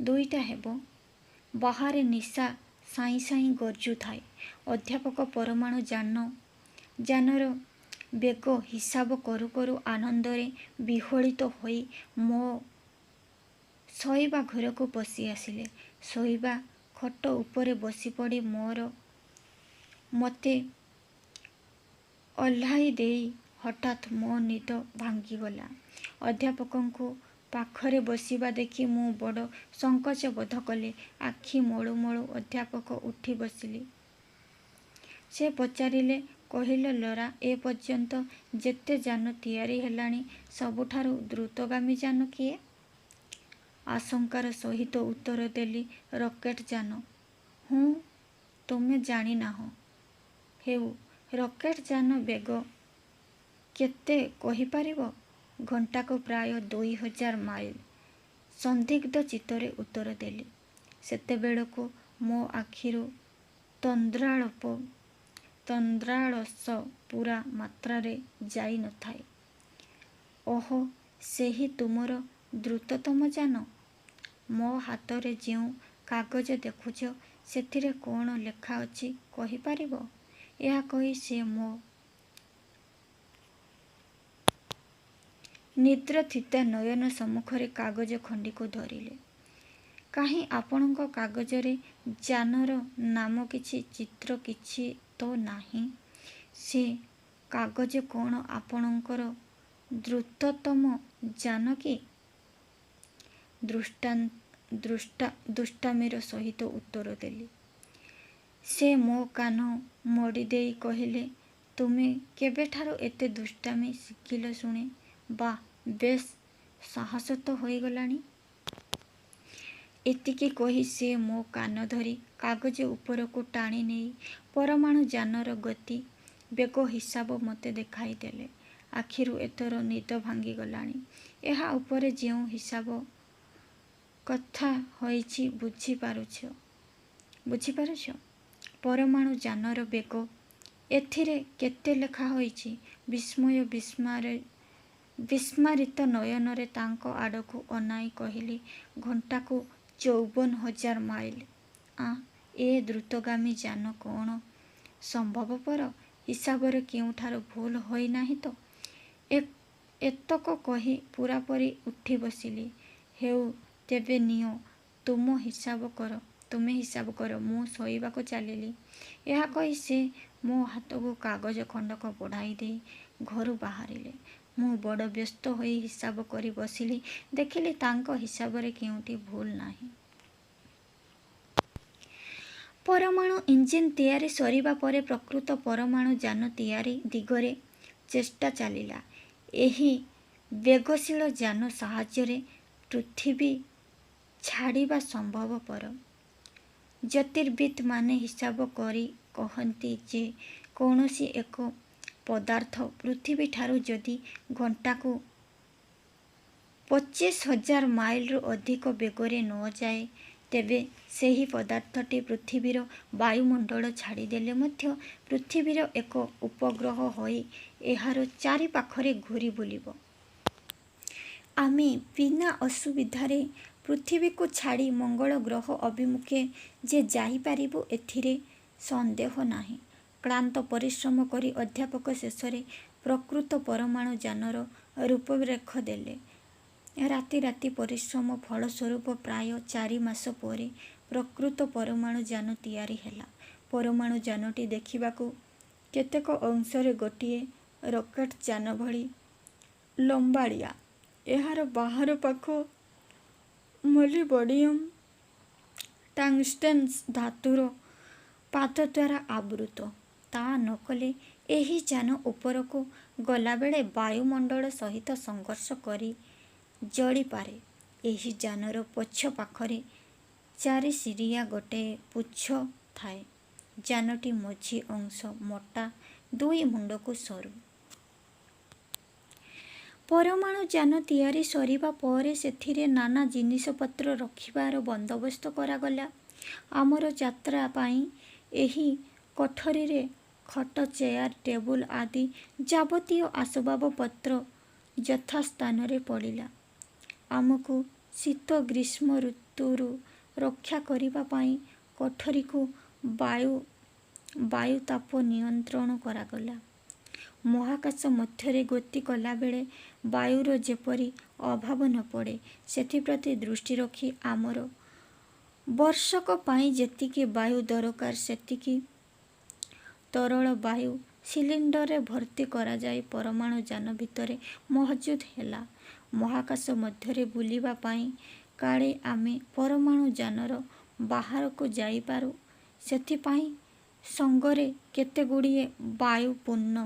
2ଟା ହେବ। ବାହାରେ ନିଶା ସାଇଁ ସାଇଁ ଗର୍ଜୁଥାଏ। ଅଧ୍ୟାପକ ପରମାଣୁ ଯାନର ବେଗ ହିସାବ କରୁ କରୁ ଆନନ୍ଦରେ ବିହ୍ୱଳିତ ହୋଇ ମୋ ଶୋଇବା ଘରକୁ ପଶି ଆସିଲେ। ଶୋଇବା ଖଟ ଉପରେ ବସିପଡ଼ି ମୋତେ ଓହ୍ଲାଇ ଦେଇ ହଠାତ୍ ମୋ ନିଦ ଭାଙ୍ଗିଗଲା। ଅଧ୍ୟାପକଙ୍କୁ ପାଖରେ ବସିବା ଦେଖି ମୁଁ ବଡ଼ ସଙ୍କୋଚ ବୋଧ କଲି। ଆଖି ମଳୁ ମଳୁ ଅଧ୍ୟାପକ ଉଠି ବସିଲେ। ସେ ପଚାରିଲେ, କହିଲ ଲରା, ଏ ପର୍ଯ୍ୟନ୍ତ ଯେତେ ଯାନ ତିଆରି ହେଲାଣି ସବୁଠାରୁ ଦ୍ରୁତଗାମୀ ଯାନ କିଏ? ଆଶଙ୍କାର ସହିତ ଉତ୍ତର ଦେଲି, ରକେଟ୍ ଯାନ। ହୁଁ, ତୁମେ ଜାଣିନାହଁ? ହେଉ, ରକେଟ୍ ଯାନ ବେଗ କେତେ କହିପାରିବ? ଘଣ୍ଟାକୁ ପ୍ରାୟ 2000 ମାଇଲ। ସନ୍ଦିଗ୍ଧ ଚିତ୍ତରେ ଉତ୍ତର ଦେଲି। ସେତେବେଳକୁ ମୋ ଆଖିରୁ ତନ୍ଦ୍ରାଳସ ପୂରା ମାତ୍ରାରେ ଯାଇ ନ ଥାଏ। ଓଃ, ସେହି ତୁମର ଦ୍ରୁତତମ ଯାନ? ମୋ ହାତରେ ଯେଉଁ କାଗଜ ଦେଖୁଛ, ସେଥିରେ କ'ଣ ଲେଖା ଅଛି କହିପାରିବ? ଏହା କହି ସେ ମୋ ନିଦ୍ରାତୀତା ନୟନ ସମ୍ମୁଖରେ କାଗଜ ଖଣ୍ଡିକୁ ଧରିଲେ। କାହିଁ ଆପଣଙ୍କ କାଗଜରେ ଯାନର ନାମ କିଛି, ଚିତ୍ର କିଛି ତ ନାହିଁ? ସେ କାଗଜ କ'ଣ ଆପଣଙ୍କର ଦ୍ରୁତତମ ଯାନ କି? ଦୁଷ୍ଟାମିର ସହିତ ଉତ୍ତର ଦେଲି। ସେ ମୋ କାନ ମୋଡ଼ିଦେଇ କହିଲେ, ତୁମେ କେବେଠାରୁ ଏତେ ଦୁଷ୍ଟାମି ଶିଖିଲ ଶୁଣେ? ବାଃ, ବେଶ୍ ସାହସ ତ ହୋଇଗଲାଣି। ଏତିକି କହି ସେ ମୋ କାନ ଧରି କାଗଜ ଉପରକୁ ଟାଣି ନେଇ ପରମାଣୁ ଯାନର ଗତି ବେଗ ହିସାବ ମୋତେ ଦେଖାଇ ଦେଲେ। ଆଖିରୁ ଏଥର ନିଦ ଭାଙ୍ଗିଗଲାଣି। ଏହା ଉପରେ ଯେଉଁ ହିସାବ କଥା ହୋଇଛି ବୁଝିପାରୁଛ? ପରମାଣୁ ଯାନର ବେଗ, ଏଥିରେ କେତେ ଲେଖା ହୋଇଛି? ବିସ୍ମାରିତ ନୟନରେ ତାଙ୍କ ଆଡ଼କୁ ଅନାଇ କହିଲି, ଘଣ୍ଟାକୁ 54,000 ମାଇଲ। ଆଁ, ଏ ଦ୍ରୁତଗାମୀ ଯାନ କ'ଣ ସମ୍ଭବପର ହିସାବରେ କେଉଁଠାରୁ ଭୁଲ ହୋଇନାହିଁ ତ? ଏତକ କହି ପୂରାପରି ଉଠି ବସିଲି। ହେଉ ତେବେ ନିଅ, ତୁମେ ହିସାବ କର, ମୁଁ ଶୋଇବାକୁ ଚାଲିଲି। ଏହା କହି ସେ ମୋ ହାତକୁ କାଗଜ ଖଣ୍ଡକ ବଢ଼ାଇ ଦେଇ ଘରୁ ବାହାରିଲେ। ମୁଁ ବଡ଼ ବ୍ୟସ୍ତ ହୋଇ ହିସାବ କରି ବସିଲି। ଦେଖିଲି ତାଙ୍କ ହିସାବରେ କେଉଁଠି ଭୁଲ ନାହିଁ। ପରମାଣୁ ଇଞ୍ଜିନ୍ ତିଆରି ସରିବା ପରେ ପ୍ରକୃତ ପରମାଣୁ ଯାନ ତିଆରି ଦିଗରେ ଚେଷ୍ଟା ଚାଲିଲା। ଏହି ବେଗଶୀଳ ଯାନ ସାହାଯ୍ୟରେ ପୃଥିବୀ ଛାଡ଼ିବା ସମ୍ଭବପର। ଜ୍ୟୋତିର୍ବିତ୍ମାନେ ହିସାବ କରି କହନ୍ତି ଯେ କୌଣସି ଏକ ପଦାର୍ଥ ପୃଥିବୀଠାରୁ ଯଦି ଘଣ୍ଟାକୁ 25,000 ମାଇଲରୁ ଅଧିକ ବେଗରେ ନ ଯାଏ, ତେବେ ସେହି ପଦାର୍ଥଟି ପୃଥିବୀର ବାୟୁମଣ୍ଡଳ ଛାଡ଼ିଦେଲେ ମଧ୍ୟ ପୃଥିବୀର ଏକ ଉପଗ୍ରହ ହୋଇ ଏହାର ଚାରିପାଖରେ ଘୂରି ବୁଲିବ। ଆମେ ବିନା ଅସୁବିଧାରେ ପୃଥିବୀକୁ ଛାଡ଼ି ମଙ୍ଗଳ ଗ୍ରହ ଅଭିମୁଖେ ଯେ ଯାଇପାରିବୁ, ଏଥିରେ ସନ୍ଦେହ ନାହିଁ। କ୍ଳାନ୍ତ ପରିଶ୍ରମ କରି ଅଧ୍ୟାପକ ଶେଷରେ ପ୍ରକୃତ ପରମାଣୁ ଯାନର ରୂପରେଖ ଦେଲେ। ରାତି ରାତି ପରିଶ୍ରମ ଫଳସ୍ୱରୂପ ପ୍ରାୟ 4 ମାସ ପରେ ପ୍ରକୃତ ପରମାଣୁ ଯାନ ତିଆରି ହେଲା। ପରମାଣୁ ଯାନଟି ଦେଖିବାକୁ କେତେକ ଅଂଶରେ ଗୋଟିଏ ରକେଟ୍ ଯାନ ଭଳି ଲମ୍ବାଳିଆ। ଏହାର ବାହାର ପାଖ ମୋଲିବଡିୟମ୍ ଟଙ୍ଗଷ୍ଟେନ୍ ଧାତୁର ପାତ ଦ୍ୱାରା ଆବୃତ। ତା ନ କଲେ ଏହି ଯାନ ଉପରକୁ ଗଲାବେଳେ ବାୟୁମଣ୍ଡଳ ସହିତ ସଂଘର୍ଷ କରି ଜଳିପାରେ। ଏହି ଯାନର ପଛ ପାଖରେ 4 ସିରିଆ ଗୋଟାଏ ପୁଚ୍ଛ ଥାଏ। ଯାନଟି ମଝି ଅଂଶ ମୋଟା, 2 ମୁଣ୍ଡକୁ ସରୁ। ପରମାଣୁ ଯାନ ତିଆରି ସରିବା ପରେ ସେଥିରେ ନାନା ଜିନିଷପତ୍ର ରଖିବାର ବନ୍ଦୋବସ୍ତ କରାଗଲା। ଆମର ଯାତ୍ରା ପାଇଁ ଏହି କୋଠରୀରେ ଖଟ, ଚେୟାର, ଟେବୁଲ ଆଦି ଯାବତୀୟ ଆସବାବପତ୍ର ଯଥାସ୍ଥାନରେ ପଡ଼ିଲା। ଆମକୁ ଶୀତ ଗ୍ରୀଷ୍ମ ଋତୁରୁ ରକ୍ଷା କରିବା ପାଇଁ କୋଠରୀକୁ ବାୟୁତାପ ନିୟନ୍ତ୍ରଣ କରାଗଲା। ମହାକାଶ ମଧ୍ୟରେ ଗତି କଲାବେଳେ ବାୟୁର ଯେପରି ଅଭାବ ନ ପଡ଼େ, ସେଥିପ୍ରତି ଦୃଷ୍ଟି ରଖି ଆମର ବର୍ଷକ ପାଇଁ ଯେତିକି ବାୟୁ ଦରକାର, ସେତିକି ତରଳ ବାୟୁ ସିଲିଣ୍ଡରରେ ଭର୍ତ୍ତି କରାଯାଇ ପରମାଣୁ ଯାନ ଭିତରେ ମହଜୁଦ ହେଲା। ମହାକାଶ ମଧ୍ୟରେ ବୁଲିବା ପାଇଁ କାଳେ ଆମେ ପରମାଣୁ ଯାନର ବାହାରକୁ ଯାଇପାରୁ, ସେଥିପାଇଁ ସଙ୍ଗରେ କେତେଗୁଡ଼ିଏ ବାୟୁପୂର୍ଣ୍ଣ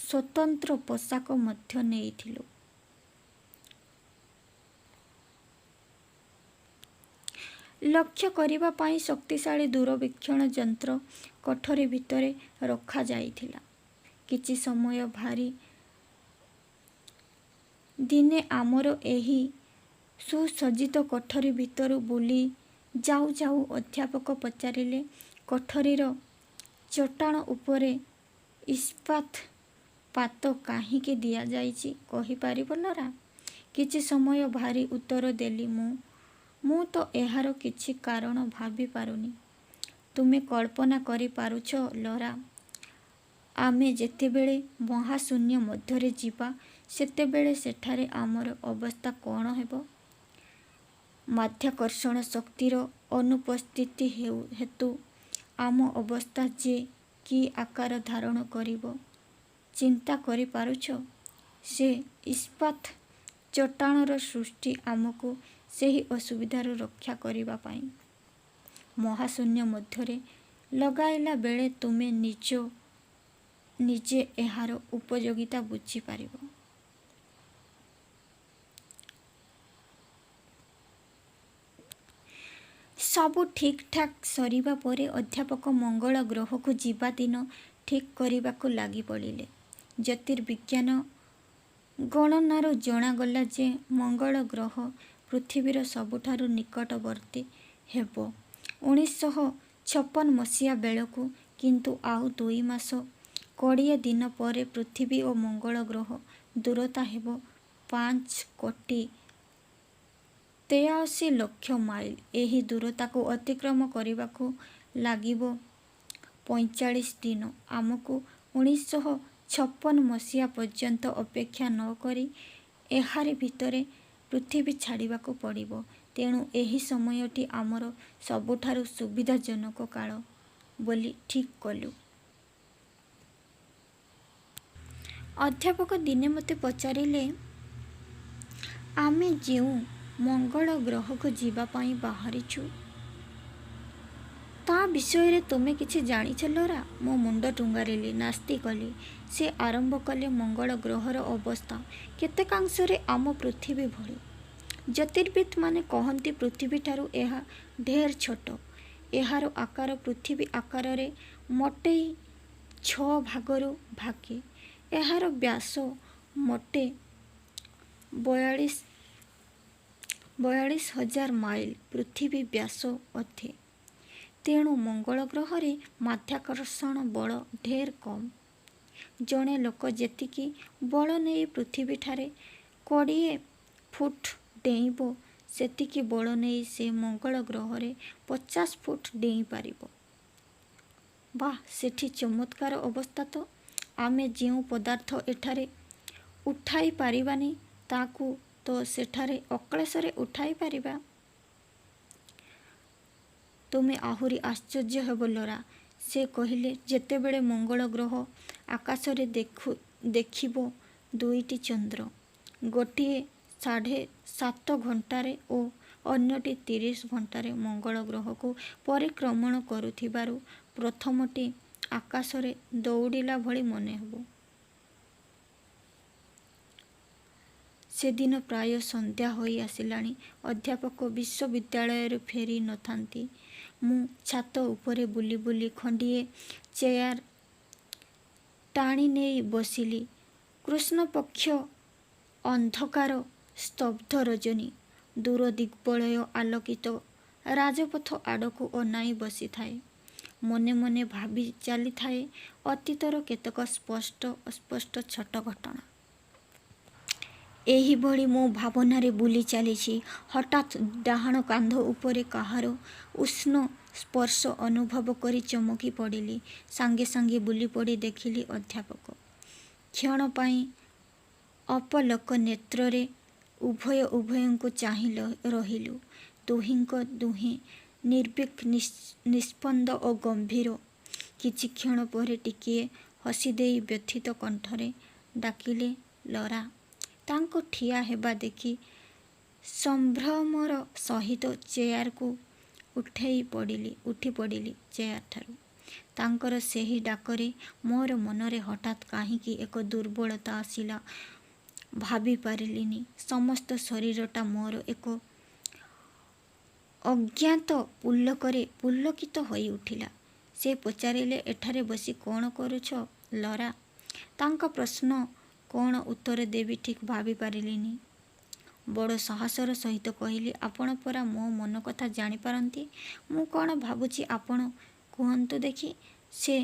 ସ୍ୱତନ୍ତ୍ର ପୋଷାକ ମଧ୍ୟ ନେଇଥିଲୁ। ଲକ୍ଷ୍ୟ କରିବା ପାଇଁ ଶକ୍ତିଶାଳୀ ଦୂରବୀକ୍ଷଣ ଯନ୍ତ୍ର କୋଠରୀ ଭିତରେ ରଖାଯାଇଥିଲା। କିଛି ସମୟ ଭାରି ଦିନେ ଆମର ଏହି ସୁସଜ୍ଜିତ କୋଠରୀ ଭିତରୁ ବୁଲି ଯାଉ ଯାଉ ଅଧ୍ୟାପକ ପଚାରିଲେ, କୋଠରୀର ଚଟାଣ ଉପରେ ଇସ୍ପାତ ପାତ କାହିଁକି ଦିଆଯାଇଛି କହିପାରିବ ଲରା? କିଛି ସମୟ ଭାରି ଉତ୍ତର ଦେଲି ମୁଁ ତ ଏହାର କିଛି କାରଣ ଭାବି ପାରୁନି। ତୁମେ କଳ୍ପନା କରି ପାରୁଛ ଲରା, ଆମେ ଯେତେବେଳେ ମହାଶୂନ୍ୟ ମଧ୍ୟରେ ଯିବା, ସେତେବେଳେ ସେଠାରେ ଆମର ଅବସ୍ଥା କ'ଣ ହେବ? ମାଧ୍ୟାକର୍ଷଣ ଶକ୍ତିର ଅନୁପସ୍ଥିତି ହେତୁ ଆମ ଅବସ୍ଥା ଯେ କି ଆକାର ଧାରଣ କରିବ, ଚିନ୍ତା କରି ପାରୁଛ? ସେ ଇସ୍ପାତ ଚଟାଣର ସୃଷ୍ଟି ଆମକୁ ସେହି ଅସୁବିଧାରୁ ରକ୍ଷା କରିବା ପାଇଁ। ମହାଶୂନ୍ୟ ମଧ୍ୟରେ ଲଗାଇଲା ବେଳେ ତୁମେ ନିଜେ ଏହାର ଉପଯୋଗିତା ବୁଝିପାରିବ। ସବୁ ଠିକ୍ ଠାକ୍ ସରିବା ପରେ ଅଧ୍ୟାପକ ମଙ୍ଗଳ ଗ୍ରହକୁ ଯିବା ଦିନ ଠିକ୍ କରିବାକୁ ଲାଗି ପଡ଼ିଲେ। ଜ୍ୟୋତିର୍ବିଜ୍ଞାନ ଗଣନାରୁ ଜଣାଗଲା ଯେ ମଙ୍ଗଳ ଗ୍ରହ ପୃଥିବୀର ସବୁଠାରୁ ନିକଟବର୍ତ୍ତୀ ହେବ 1956 ମସିହା ବେଳକୁ। କିନ୍ତୁ ଆଉ 2 ମାସ 20 ଦିନ ପରେ ପୃଥିବୀ ଓ ମଙ୍ଗଳ ଗ୍ରହ ଦୂରତା ହେବ 5,83,00,000 ମାଇଲ। ଏହି ଦୂରତାକୁ ଅତିକ୍ରମ କରିବାକୁ ଲାଗିବ 45 ଦିନ। ଆମକୁ 1956 ମସିହା ପର୍ଯ୍ୟନ୍ତ ଅପେକ୍ଷା ନ କରି ଏହାରି ଭିତରେ ପୃଥିବୀ ଛାଡ଼ିବାକୁ ପଡ଼ିବ। ତେଣୁ ଏହି ସମୟଟି ଆମର ସବୁଠାରୁ ସୁବିଧାଜନକ କାଳ ବୋଲି ଠିକ୍ କଲୁ। ଅଧ୍ୟାପକ ଦିନେ ମୋତେ ପଚାରିଲେ, ଆମେ ଯେଉଁ ମଙ୍ଗଳ ଗ୍ରହକୁ ଯିବା ପାଇଁ ବାହାରିଛୁ ତା ବିଷୟରେ ତୁମେ କିଛି ଜାଣିଛ ଲୋରା? ମୁଁ ମୁଣ୍ଡ ଟୁଙ୍ଗାରିଲି, ନାସ୍ତି କଲି। ସେ ଆରମ୍ଭ କଲେ, ମଙ୍ଗଳ ଗ୍ରହର ଅବସ୍ଥା କେତେକାଂଶରେ ଆମ ପୃଥିବୀ ଭଳି। ଜ୍ୟୋତିର୍ବିତ୍ମାନେ କହନ୍ତି ପୃଥିବୀଠାରୁ ଏହା ଢେର ଛୋଟ। ଏହାର ଆକାର ପୃଥିବୀ ଆକାରରେ ମୋଟେଇ 6 ଭାଗରୁ ଭାଗେ। ଏହାର ବ୍ୟାସ ମୋଟେ 42,000 ମାଇଲ। ପୃଥିବୀ ବ୍ୟାସ ଅଧେ। ତେଣୁ ମଙ୍ଗଳ ଗ୍ରହରେ ମାଧ୍ୟାକର୍ଷଣ ବଳ ଢେର କମ୍। ଜଣେ ଲୋକ ଯେତିକି ବଳ ନେଇ ପୃଥିବୀଠାରେ 20 ଫୁଟ ଡେଇଁବ, ସେତିକି ବଳ ନେଇ ସେ ମଙ୍ଗଳ ଗ୍ରହରେ 50 ଫୁଟ ଡେଇଁପାରିବ। ବାଃ, ସେଠି ଚମତ୍କାର ଅବସ୍ଥା ତ! ଆମେ ଯେଉଁ ପଦାର୍ଥ ଏଠାରେ ଉଠାଇ ପାରିବାନି, ତାକୁ ତ ସେଠାରେ ଅକ୍ଳେଶରେ ଉଠାଇ ପାରିବା। ତୁମେ ଆହୁରି ଆଶ୍ଚର୍ଯ୍ୟ ହେବ ଲୋରା। ସେ କହିଲେ, ଯେତେବେଳେ ମଙ୍ଗଳ ଗ୍ରହ ଆକାଶରେ ଦେଖିବ 2ଟି ଚନ୍ଦ୍ର, ଗୋଟିଏ 7.5 ଘଣ୍ଟାରେ ଓ ଅନ୍ୟଟି 30 ଘଣ୍ଟାରେ ମଙ୍ଗଳ ଗ୍ରହକୁ ପରିକ୍ରମଣ କରୁଥିବାରୁ ପ୍ରଥମଟି ଆକାଶରେ ଦୌଡ଼ିଲା ଭଳି ମନେହେବ। ସେଦିନ ପ୍ରାୟ ସନ୍ଧ୍ୟା ହୋଇ ଆସିଲାଣି। ଅଧ୍ୟାପକ ବିଶ୍ୱବିଦ୍ୟାଳୟରୁ ଫେରି ନଥାନ୍ତି। ମୁଁ ଛାତ ଉପରେ ବୁଲି ବୁଲି ଖଣ୍ଡିଏ ଚେୟାର ଟାଣି ନେଇ ବସିଲି। କୃଷ୍ଣପକ୍ଷ ଅନ୍ଧକାର ସ୍ତବ୍ଧ ରଜନୀ। ଦୂର ଦିଗ୍ବଳୟ ଆଲୋକିତ ରାଜପଥ ଆଡ଼କୁ ଅନାଇ ବସିଥାଏ। ମନେ ମନେ ଭାବି ଚାଲିଥାଏ ଅତୀତର କେତେକ ସ୍ପଷ୍ଟ ଅସ୍ପଷ୍ଟ ଛୋଟ ଘଟଣା। ଏହିଭଳି ମୁଁ ଭାବନାରେ ବୁଲି ଚାଲିଛି। ହଠାତ୍ ଡାହାଣ କାନ୍ଧ ଉପରେ କାହାର ଉଷ୍ଣ ସ୍ପର୍ଶ ଅନୁଭବ କରି ଚମକି ପଡ଼ିଲି। ସାଙ୍ଗେ ସାଙ୍ଗେ ବୁଲି ପଡ଼ି ଦେଖିଲି ଅଧ୍ୟାପକ। କ୍ଷଣ ପାଇଁ ଅପଲକ ନେତ୍ରରେ ଉଭୟ ଉଭୟଙ୍କୁ ଚାହିଁ ରହିଲୁ। ଦୁହେଁ ନିର୍ବାକ୍, ନିସ୍ପନ୍ଦ ଓ ଗମ୍ଭୀର। କିଛିକ୍ଷଣ ପରେ ଟିକିଏ ହସିଦେଇ ବ୍ୟଥିତ କଣ୍ଠରେ ଡାକିଲେ, ଲୋରା! ତାଙ୍କୁ ଠିଆ ହେବା ଦେଖି ସମ୍ଭ୍ରମର ସହିତ ଚେୟାରକୁ ଉଠି ପଡ଼ିଲି ଚେୟାରଠାରୁ। ତାଙ୍କର ସେହି ଡାକରେ ମୋର ମନରେ ହଠାତ୍ କାହିଁକି ଏକ ଦୁର୍ବଳତା ଆସିଲା, ଭାବିପାରିଲିନି। ସମସ୍ତ ଶରୀରଟା ମୋର ଏକ ଅଜ୍ଞାତ ପୁଲକରେ ପୁଲକିତ ହୋଇ ଉଠିଲା। ସେ ପଚାରିଲେ, ଏଠାରେ ବସି କ'ଣ କରୁଛ ଲୋରା? ତାଙ୍କ ପ୍ରଶ୍ନ କ'ଣ ଉତ୍ତର ଦେବି ଠିକ୍ ଭାବିପାରିଲିନି। ବଡ଼ ସାହସର ସହିତ କହିଲି, ଆପଣ ପରା ମୋ ମନ କଥା ଜାଣିପାରନ୍ତି। ମୁଁ କ'ଣ ଭାବୁଛି ଆପଣ କୁହନ୍ତୁ ଦେଖି। ସେ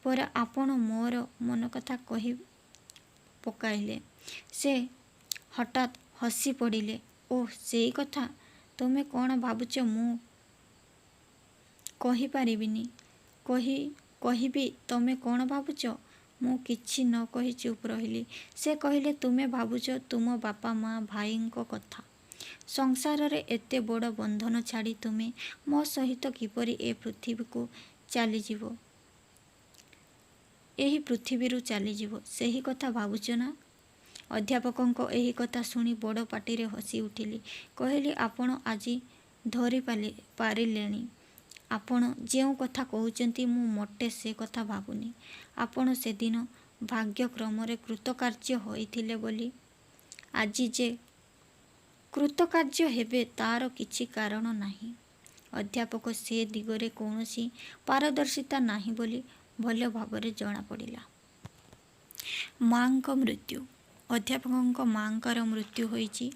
ପରା ଆପଣ ମୋର ମନ କଥା କହି ପକାଇଲେ। ସେ ହଠାତ୍ ହସି ପଡ଼ିଲେ। ଓଃ, ସେଇ କଥା! ତୁମେ କ'ଣ ଭାବୁଛ ମୁଁ କହିପାରିବିନି? କହିବି ତମେ କ'ଣ ଭାବୁଛ? ମୁଁ କିଛି ନ କହି ଚୁପ୍ ରହିଲି। ସେ କହିଲେ, ତୁମେ ଭାବୁଛ ତୁମ ବାପା ମା ଭାଇଙ୍କ କଥା। ସଂସାରରେ ଏତେ ବଡ଼ ବନ୍ଧନ ଛାଡ଼ି ତୁମେ ମୋ ସହିତ କିପରି ଏହି ପୃଥିବୀରୁ ଚାଲିଯିବ, ସେହି କଥା ଭାବୁଛ ନା? ଅଧ୍ୟାପକଙ୍କ ଏହି କଥା ଶୁଣି ବଡ଼ ପାଟିରେ ହସି ଉଠିଲି। କହିଲି, ଆପଣ ଆଜି ଧରି ପାରିଲେଣି। ଆପଣ ଯେଉଁ କଥା କହୁଛନ୍ତି ମୁଁ ମୋଟେ ସେ କଥା ଭାବୁନି। ଆପଣ ସେଦିନ ଭାଗ୍ୟକ୍ରମରେ କୃତକାର୍ଯ୍ୟ ହୋଇଥିଲେ ବୋଲି ଆଜି ଯେ କୃତକାର୍ଯ୍ୟ ହେବେ ତା'ର କିଛି କାରଣ ନାହିଁ। ଅଧ୍ୟାପକ ସେ ଦିଗରେ କୌଣସି ପାରଦର୍ଶିତା ନାହିଁ ବୋଲି ଭଲ ଭାବରେ ଜଣାପଡ଼ିଲା। ମା'ଙ୍କ ମୃତ୍ୟୁ। ଅଧ୍ୟାପକଙ୍କ ମା'ଙ୍କର ମୃତ୍ୟୁ ହୋଇଛି।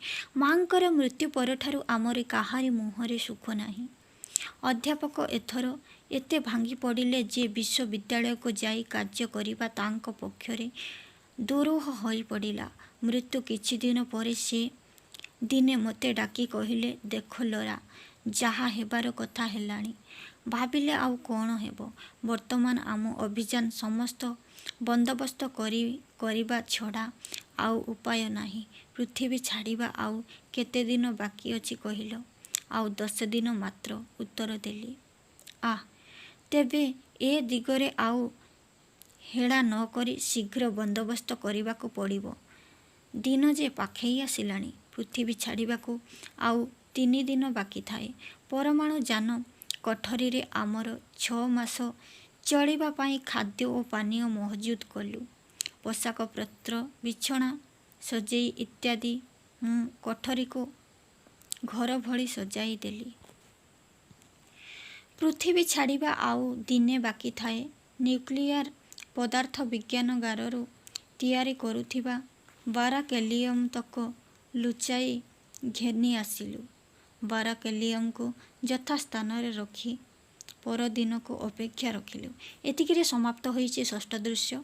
ମା'ଙ୍କର ମୃତ୍ୟୁ ପରଠାରୁ ଆମର କାହାରି ମୁହଁରେ ସୁଖ ନାହିଁ। ଅଧ୍ୟାପକ ଏଥର ଏତେ ଭାଙ୍ଗି ପଡ଼ିଲେ ଯେ ବିଶ୍ୱବିଦ୍ୟାଳୟକୁ ଯାଇ କାର୍ଯ୍ୟ କରିବା ତାଙ୍କ ପକ୍ଷରେ ଦୁରୂହ ହୋଇପଡ଼ିଲା। ମୃତ୍ୟୁ କିଛିଦିନ ପରେ ସେ ଦିନେ ମୋତେ ଡାକି କହିଲେ, ଦେଖ ଲୋରା, ଯାହା ହେବାର କଥା ହେଲାଣି। ଭାବିଲେ ଆଉ କ'ଣ ହେବ? ବର୍ତ୍ତମାନ ଆମ ଅଭିଯାନ ସମସ୍ତ ବନ୍ଦୋବସ୍ତ କରିବା ଛଡ଼ା ଆଉ ଉପାୟ ନାହିଁ। ପୃଥିବୀ ଛାଡ଼ିବା ଆଉ କେତେ ଦିନ ବାକି ଅଛି କହିଲ? ଆଉ 10 ଦିନ ମାତ୍ର, ଉତ୍ତର ଦେଲି। ତେବେ ଏ ଦିଗରେ ଆଉ ହେଳା ନ କରି ଶୀଘ୍ର ବନ୍ଦୋବସ୍ତ କରିବାକୁ ପଡ଼ିବ। ଦିନ ଯେ ପାଖେଇ ଆସିଲାଣି। ପୃଥିବୀ ଛାଡ଼ିବାକୁ ଆଉ 3 ଦିନ ବାକି ଥାଏ। ପରମାଣୁ ଯାନ କୋଠରୀରେ ଆମର 6 ମାସ ଚଳିବା ପାଇଁ ଖାଦ୍ୟ ଓ ପାନୀୟ ମହଜୁଦ କଲୁ। ପୋଷାକପତ୍ର, ବିଛଣା ସଜେଇ ଇତ୍ୟାଦି ମୁଁ କୋଠରୀକୁ ଘର ଭଳି ସଜାଇ ଦେଲି। ପୃଥିବୀ ଛାଡ଼ିବା ଆଉ ଦିନେ ବାକି ଥାଏ। ନ୍ୟୁକ୍ଲିୟର ପଦାର୍ଥ ବିଜ୍ଞାନାଗାରରୁ ତିଆରି କରୁଥିବା ବାରାକେଲିୟମତକ ଲୁଚାଇ ଘେନି ଆସିଲୁ। ବାରାକେଲିୟମକୁ ଯଥାସ୍ଥାନରେ ରଖି ପରଦିନକୁ ଅପେକ୍ଷା ରଖିଲୁ। ଏତିକିରେ ସମାପ୍ତ ହୋଇଛି ଷଷ୍ଠ ଦୃଶ୍ୟ।